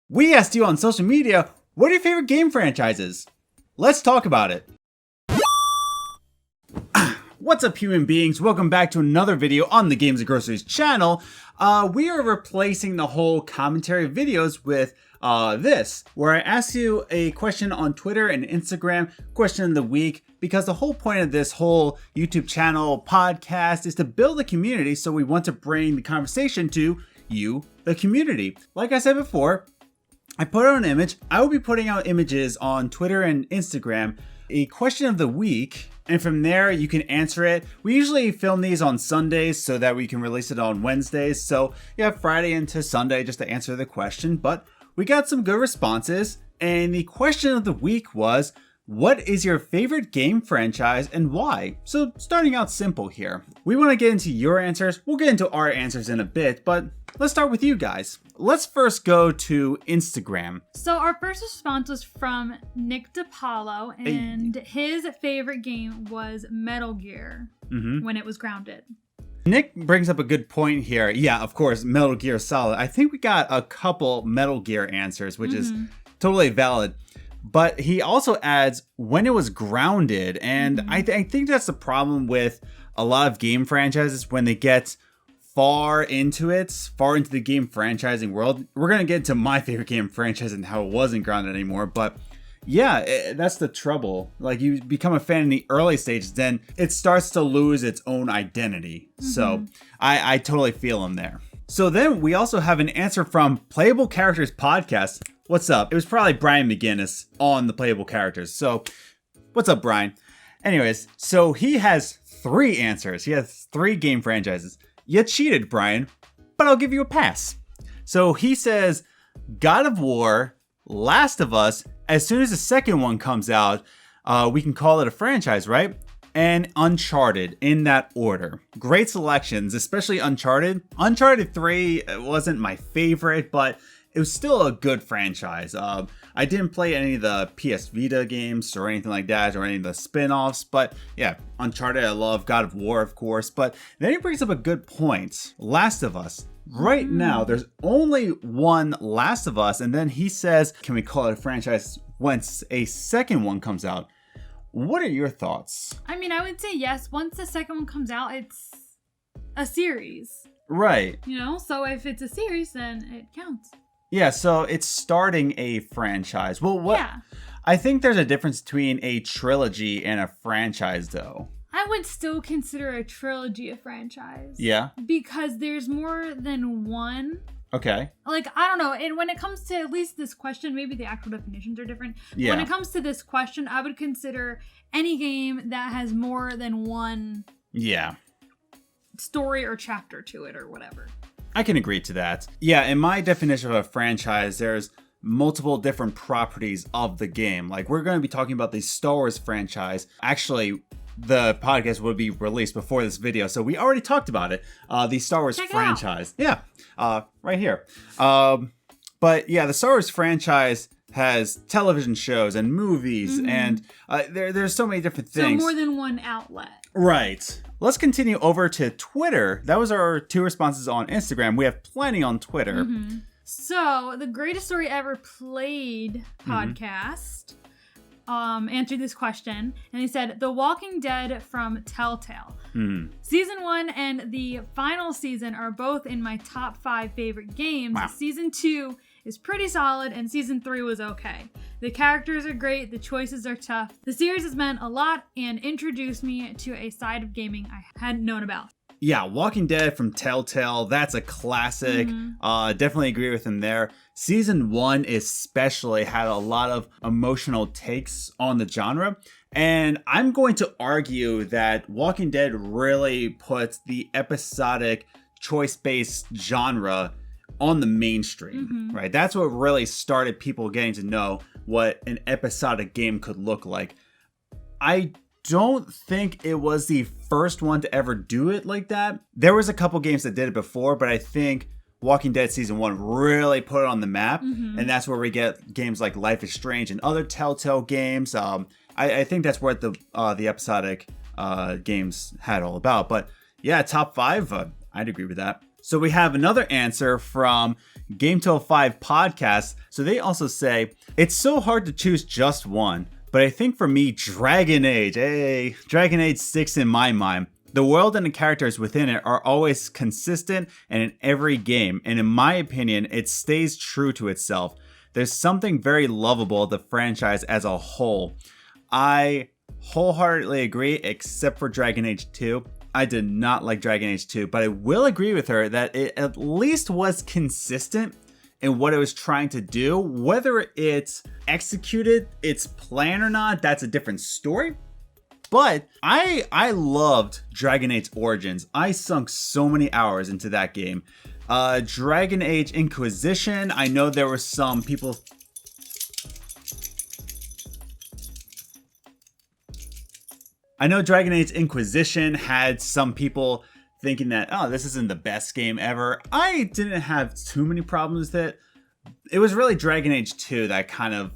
We asked you on social media, what are your favorite game franchises? Let's talk about it. What's up, human beings? Welcome back to another video on the Games and Groceries channel. We are replacing the whole commentary videos with this, where I ask you a question on Twitter and Instagram, question of the week, because the whole point of this whole YouTube channel podcast is to build a community, so we want to bring the conversation to you, the community. Like I said before, I put out an image. I will be putting out images on Twitter and Instagram, a question of the week, and from there you can answer it. We usually film these on Sundays so that we can release it on Wednesdays. So you have Friday into Sunday just to answer the question, but we got some good responses. And the question of the week was, what is your favorite game franchise and why? So starting out simple here. We want to get into your answers. We'll get into our answers in a bit, but let's start with you guys. Let's first go to Instagram. So our first response was from Nick DiPaolo, and his favorite game was Metal Gear when it was grounded. Nick brings up a good point here. Yeah, of course, Metal Gear Solid. I think we got a couple Metal Gear answers, which is totally valid. But he also adds when it was grounded. And I think that's the problem with a lot of game franchises when they get far into the game franchising world. We're going to get into my favorite game franchise and how it wasn't grounded anymore. But yeah, that's the trouble. Like, you become a fan in the early stages, then it starts to lose its own identity. So I totally feel him there. So then we also have an answer from Playable Characters Podcast. What's up? It was probably Brian McGinnis on the Playable Characters. So what's up, Brian? Anyways, so he has 3 answers. He has 3 game franchises. You cheated, Brian, but I'll give you a pass. So he says God of War, Last of Us. As soon as the second one comes out, we can call it a franchise, right? And Uncharted, in that order. Great selections, especially Uncharted. Uncharted 3 wasn't my favorite, but it was still a good franchise. I didn't play any of the PS Vita games or anything like that, or any of the spin-offs, but yeah, Uncharted I love, God of War of course, but then he brings up a good point. Last of Us. Right now, there's only one Last of Us, and then he says, can we call it a franchise once a second one comes out? What are your thoughts? I mean, I would say yes. Once the second one comes out, it's a series. Right. You know, so if it's a series, then it counts. Yeah, so it's starting a franchise. Well, what? Yeah. I think there's a difference between a trilogy and a franchise, though. I would still consider a trilogy a franchise. Yeah? Because there's more than one. Okay. Like, I don't know. And when it comes to at least this question, maybe the actual definitions are different. Yeah. When it comes to this question, I would consider any game that has more than one story or chapter to it or whatever. I can agree to that. Yeah, in my definition of a franchise, there's multiple different properties of the game. Like, we're going to be talking about the Star Wars franchise. Actually, the podcast will be released before this video, so we already talked about it. The Star Wars franchise. Yeah, right here. But yeah, the Star Wars franchise has television shows and movies, and there's so many different things. So more than one outlet. Right. Let's continue over to Twitter. That was our 2 responses on Instagram. We have plenty on Twitter. So, the Greatest Story Ever Played podcast answered this question, and they said, The Walking Dead from Telltale. Season 1 and the final season are both in my top 5 favorite games. Wow. Season 2 is pretty solid, and season 3 was okay. The characters are great, the choices are tough. The series has meant a lot and introduced me to a side of gaming I hadn't known about. Yeah, Walking Dead from Telltale, that's a classic. Definitely agree with him there. Season 1 especially had a lot of emotional takes on the genre. And I'm going to argue that Walking Dead really puts the episodic choice-based genre on the mainstream, right? That's what really started people getting to know what an episodic game could look like. I don't think it was the first one to ever do it like that. There was a couple games that did it before, but I think Walking Dead Season 1 really put it on the map, and that's where we get games like Life is Strange and other Telltale games. I think that's what the episodic games had all about. But yeah, top 5, I'd agree with that. So we have another answer from Game Till 5 Podcast. So they also say, it's so hard to choose just one, but I think for me, Dragon Age, Dragon Age sticks in my mind. The world and the characters within it are always consistent and in every game, and in my opinion, it stays true to itself. There's something very lovable of the franchise as a whole. I wholeheartedly agree, except for Dragon Age 2. I did not like Dragon Age 2, but I will agree with her that it at least was consistent in what it was trying to do. Whether it executed its plan or not, that's a different story. But I loved Dragon Age Origins. I sunk so many hours into that game. Dragon Age Inquisition, I know there were some people... I know Dragon Age Inquisition had some people thinking that, oh, this isn't the best game ever. I didn't have too many problems with it. It was really Dragon Age 2 that kind of,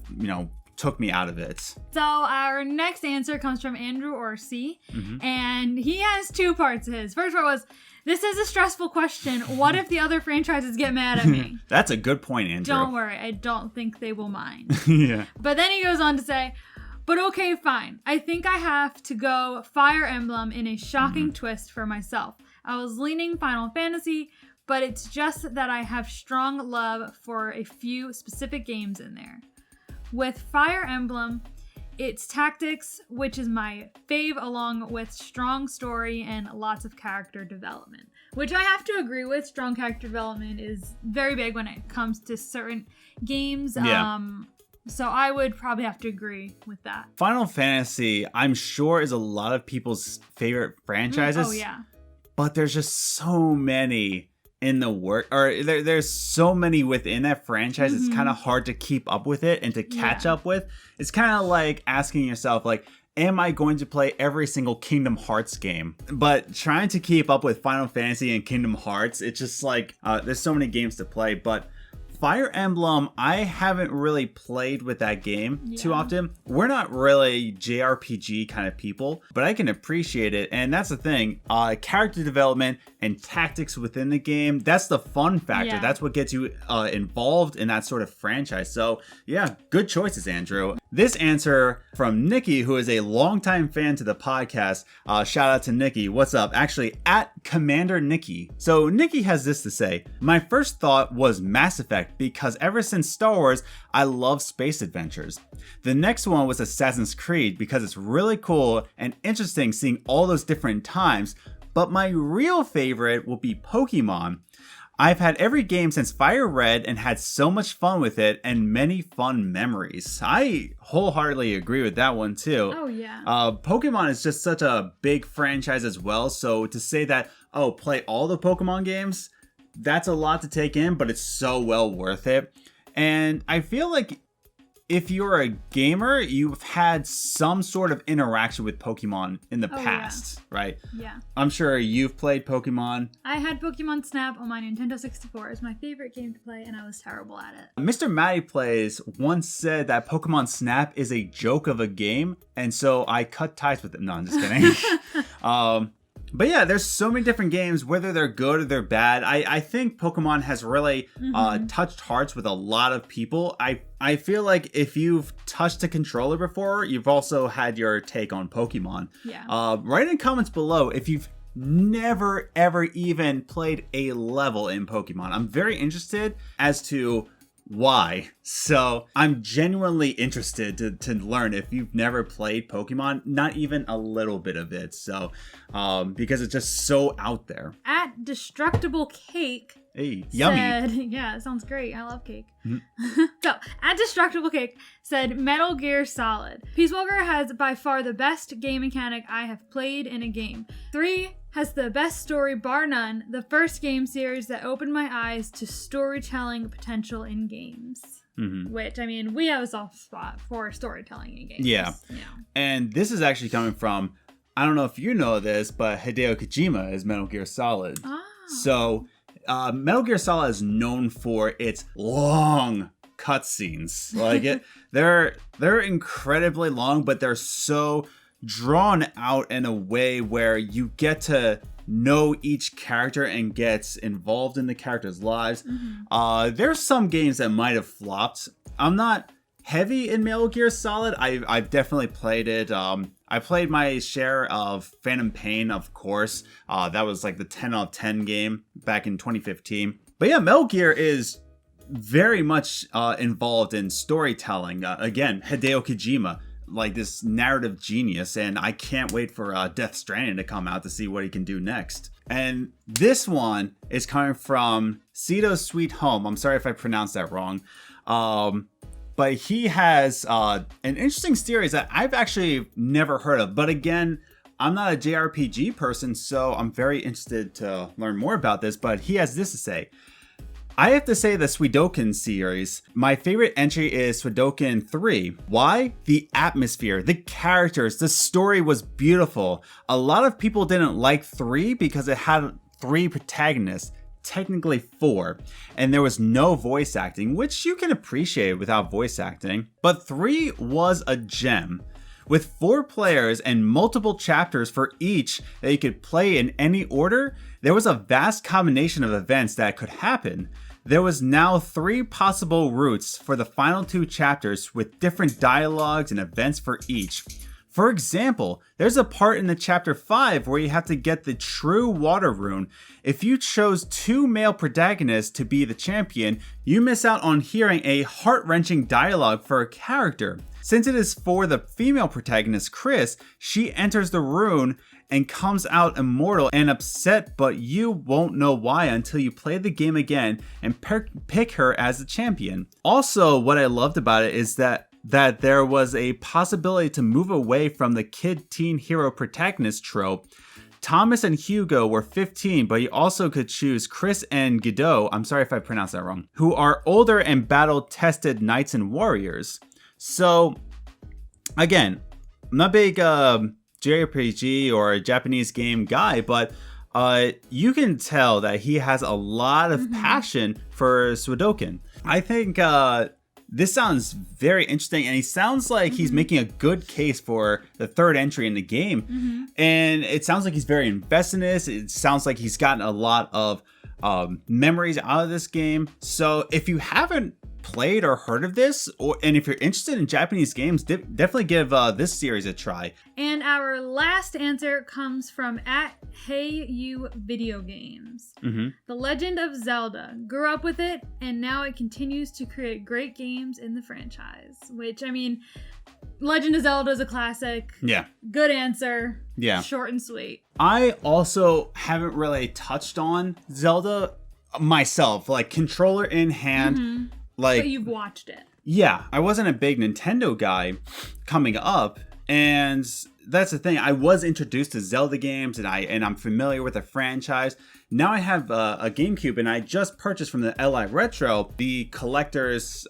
took me out of it. So our next answer comes from Andrew Orsi, and he has two parts of his. First part was, this is a stressful question. What if the other franchises get mad at me? That's a good point, Andrew. Don't worry. I don't think they will mind. Yeah. But then he goes on to say, but okay, fine. I think I have to go Fire Emblem in a shocking twist for myself. I was leaning Final Fantasy, but it's just that I have strong love for a few specific games in there. With Fire Emblem, it's tactics, which is my fave, along with strong story and lots of character development. Which I have to agree with. Strong character development is very big when it comes to certain games. Yeah. So I would probably have to agree with that. Final Fantasy, I'm sure, is a lot of people's favorite franchises. Oh, yeah. But there's just so many in the work, or there's so many within that franchise. It's kind of hard to keep up with it and to catch up with. It's kind of like asking yourself, like, am I going to play every single Kingdom Hearts game? But trying to keep up with Final Fantasy and Kingdom Hearts, it's just like, there's so many games to play. But Fire Emblem, I haven't really played with that game too often. We're not really JRPG kind of people, but I can appreciate it. And that's the thing, character development and tactics within the game, that's the fun factor. That's what gets you involved in that sort of franchise. So yeah, good choices, Andrew. This answer from Nikki, who is a longtime fan to the podcast. Shout out to Nikki. What's up? Actually, at Commander Nikki. So Nikki has this to say. My first thought was Mass Effect, because ever since Star Wars, I love space adventures. The next one was Assassin's Creed, because it's really cool and interesting seeing all those different times. But my real favorite will be Pokemon. I've had every game since Fire Red and had so much fun with it and many fun memories. I wholeheartedly agree with that one too. Oh yeah. Pokemon is just such a big franchise as well. So to say that, oh, play all the Pokemon games, that's a lot to take in, but it's so well worth it. And I feel like if you're a gamer, you've had some sort of interaction with Pokemon in the past, right? Yeah. I'm sure you've played Pokemon. I had Pokemon Snap on my Nintendo 64. It's my favorite game to play, and I was terrible at it. Mr. Matty Plays once said that Pokemon Snap is a joke of a game, and so I cut ties with it. No, I'm just kidding. But yeah, there's so many different games, whether they're good or they're bad. I think Pokemon has really touched hearts with a lot of people. I feel like if you've touched a controller before, you've also had your take on Pokemon. Yeah. Write in comments below if you've never, ever even played a level in Pokemon. I'm very interested as to why. So I'm genuinely interested to learn if you've never played Pokemon, not even a little bit of it. So because it's just so out there. At Destructible Cake, hey, yummy. Yeah, it sounds great. I love cake. So, at Destructible Cake said Metal Gear Solid. Peace Walker has by far the best game mechanic I have played in a game. 3 has the best story bar none, the first game series that opened my eyes to storytelling potential in games. Which, I mean, we have a soft spot for storytelling in games. Yeah. And this is actually coming from, I don't know if you know this, but Hideo Kojima is Metal Gear Solid. So Metal Gear Solid is known for its long cutscenes. Like they're incredibly long, but they're so drawn out in a way where you get to know each character and gets involved in the characters' lives. There's some games that might have flopped. I'm not heavy in Metal Gear Solid. I've definitely played it. I played my share of Phantom Pain, of course. That was like the 10 out of 10 game back in 2015. But yeah, Metal Gear is very much involved in storytelling. Again, Hideo Kojima, like this narrative genius, and I can't wait for Death Stranding to come out to see what he can do next. And this one is coming from Cito's Sweet Home. I'm sorry if I pronounced that wrong. But he has an interesting series that I've actually never heard of. But again, I'm not a JRPG person, so I'm very interested to learn more about this. But he has this to say. I have to say the Suikoden series, my favorite entry is Suikoden 3. Why? The atmosphere, the characters, the story was beautiful. A lot of people didn't like 3 because it had 3 protagonists, technically 4, and there was no voice acting, which you can appreciate without voice acting. But 3 was a gem. With 4 players and multiple chapters for each that you could play in any order, there was a vast combination of events that could happen. There was now 3 possible routes for the final 2 chapters with different dialogues and events for each. For example, there's a part in the chapter 5 where you have to get the true water rune. If you chose 2 male protagonists to be the champion, you miss out on hearing a heart-wrenching dialogue for a character. Since it is for the female protagonist, Chris, she enters the rune and comes out immortal and upset, but you won't know why until you play the game again and pick her as the champion. Also, what I loved about it is that there was a possibility to move away from the kid-teen hero protagonist trope. Thomas and Hugo were 15, but you also could choose Chris and Guido, I'm sorry if I pronounced that wrong, who are older and battle-tested knights and warriors. So, again, I'm not a big JRPG or a Japanese game guy, but you can tell that he has a lot of passion for Suikoden. I think this sounds very interesting, and he sounds like he's making a good case for the 3rd entry in the game. And it sounds like he's very invested in this. It sounds like he's gotten a lot of memories out of this game. So if you haven't played or heard of this, and if you're interested in Japanese games, definitely give this series a try. And our last answer comes from @HeyYouVideoGames. The Legend of Zelda. Grew up with it, and now it continues to create great games in the franchise. Which, I mean, Legend of Zelda is a classic. Yeah. Good answer. Yeah. Short and sweet. I also haven't really touched on Zelda myself, like controller in hand. Like, but you've watched it. Yeah, I wasn't a big Nintendo guy coming up, and that's the thing. I was introduced to Zelda games, and I'm familiar with the franchise. Now I have a GameCube, and I just purchased from the LI Retro the collector's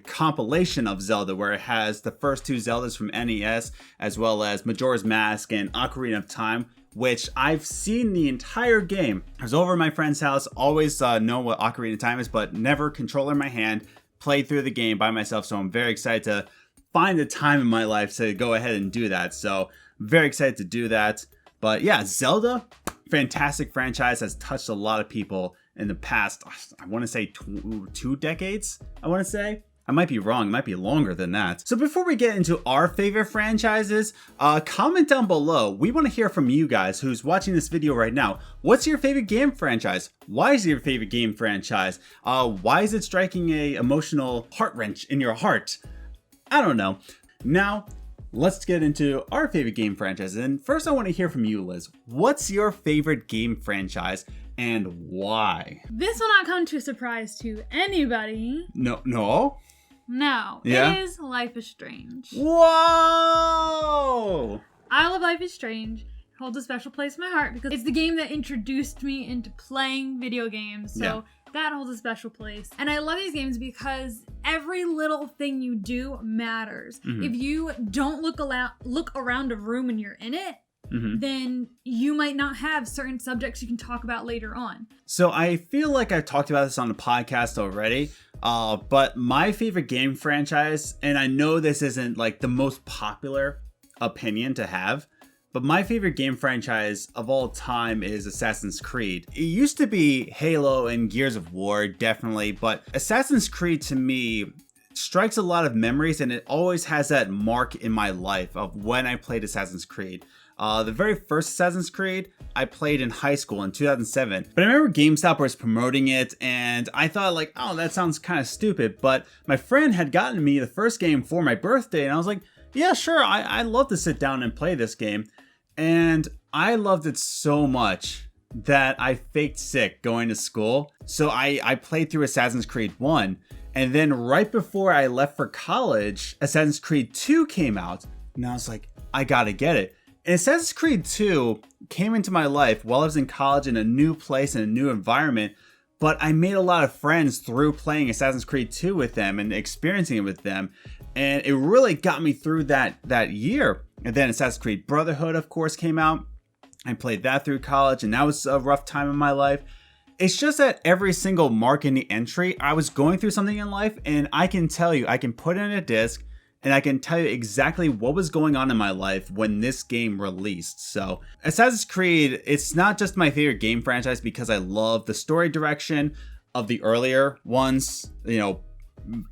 compilation of Zelda, where it has the first 2 Zeldas from NES, as well as Majora's Mask and Ocarina of Time, which I've seen the entire game. I was over at my friend's house, always know what Ocarina of Time is, but never controller in my hand, played through the game by myself, so I'm very excited to find the time in my life to go ahead and do that. So very excited to do that. But yeah, Zelda, fantastic franchise, has touched a lot of people in the past, I want to say 2 decades, I want to say. I might be wrong, it might be longer than that. So before we get into our favorite franchises, comment down below. We want to hear from you guys who's watching this video right now. What's your favorite game franchise? Why is it your favorite game franchise? Why is it striking a emotional heart wrench in your heart? I don't know. Now, let's get into our favorite game franchises. And first I want to hear from you, Liz. What's your favorite game franchise and why? This will not come to a surprise to anybody. No? No, yeah? It is Life is Strange. Whoa! I love Life is Strange. It holds a special place in my heart because it's the game that introduced me into playing video games. So that holds a special place. And I love these games because every little thing you do matters. If you don't look around a room and you're in it, then you might not have certain subjects you can talk about later on. So I feel like I've talked about this on the podcast already, but my favorite game franchise, and I know this isn't like the most popular opinion to have, but my favorite game franchise of all time is Assassin's Creed. It used to be Halo and Gears of War, definitely, but Assassin's Creed to me strikes a lot of memories, and it always has that mark in my life of when I played Assassin's Creed. The very first Assassin's Creed I played in high school in 2007. But I remember GameStop was promoting it, and I thought like, oh, that sounds kind of stupid. But my friend had gotten me the first game for my birthday, and I was like, yeah, sure, I'd love to sit down and play this game. And I loved it so much that I faked sick going to school. So I played through Assassin's Creed 1. And then right before I left for college, Assassin's Creed 2 came out. And I was like, I gotta get it. And Assassin's Creed 2 came into my life while I was in college in a new place and a new environment. But I made a lot of friends through playing Assassin's Creed 2 with them and experiencing it with them. And it really got me through that year. And then Assassin's Creed Brotherhood, of course, came out. I played that through college, and that was a rough time in my life. It's just that every single mark in the entry, I was going through something in life, and I can tell you, I can put it in a disc, and I can tell you exactly what was going on in my life when this game released. So Assassin's Creed, it's not just my favorite game franchise because I love the story direction of the earlier ones,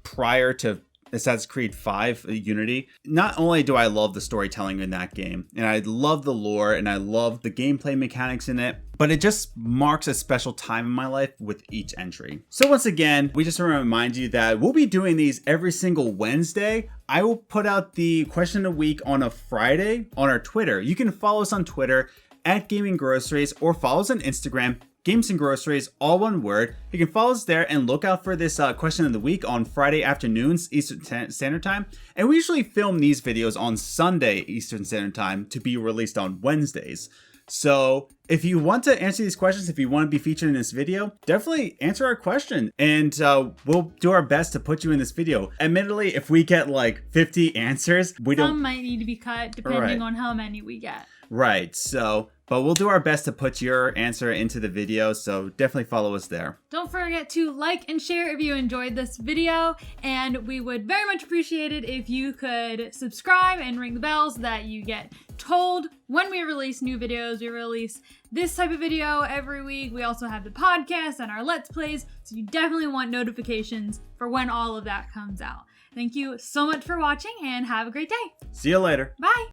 prior to Assassin's Creed 5 Unity. Not only do I love the storytelling in that game, and I love the lore, and I love the gameplay mechanics in it, but it just marks a special time in my life with each entry. So once again, we just want to remind you that we'll be doing these every single Wednesday. I will put out the question of the week on a Friday on our Twitter. You can follow us on Twitter at Gaming Groceries, or follow us on Instagram, Games and Groceries, all one word. You can follow us there and look out for this question of the week on Friday afternoons, Eastern Standard Time. And we usually film these videos on Sunday, Eastern Standard Time, to be released on Wednesdays. So if you want to answer these questions, if you want to be featured in this video, definitely answer our question, and we'll do our best to put you in this video. Admittedly, if we get like 50 answers, some might need to be cut depending on how many we get. Right. So, but we'll do our best to put your answer into the video, so definitely follow us there. Don't forget to like and share if you enjoyed this video, and we would very much appreciate it if you could subscribe and ring the bell so that you get told when we release new videos. We release this type of video every week. We also have the podcast and our Let's Plays, so you definitely want notifications for when all of that comes out. Thank you so much for watching, and have a great day. See you later. Bye.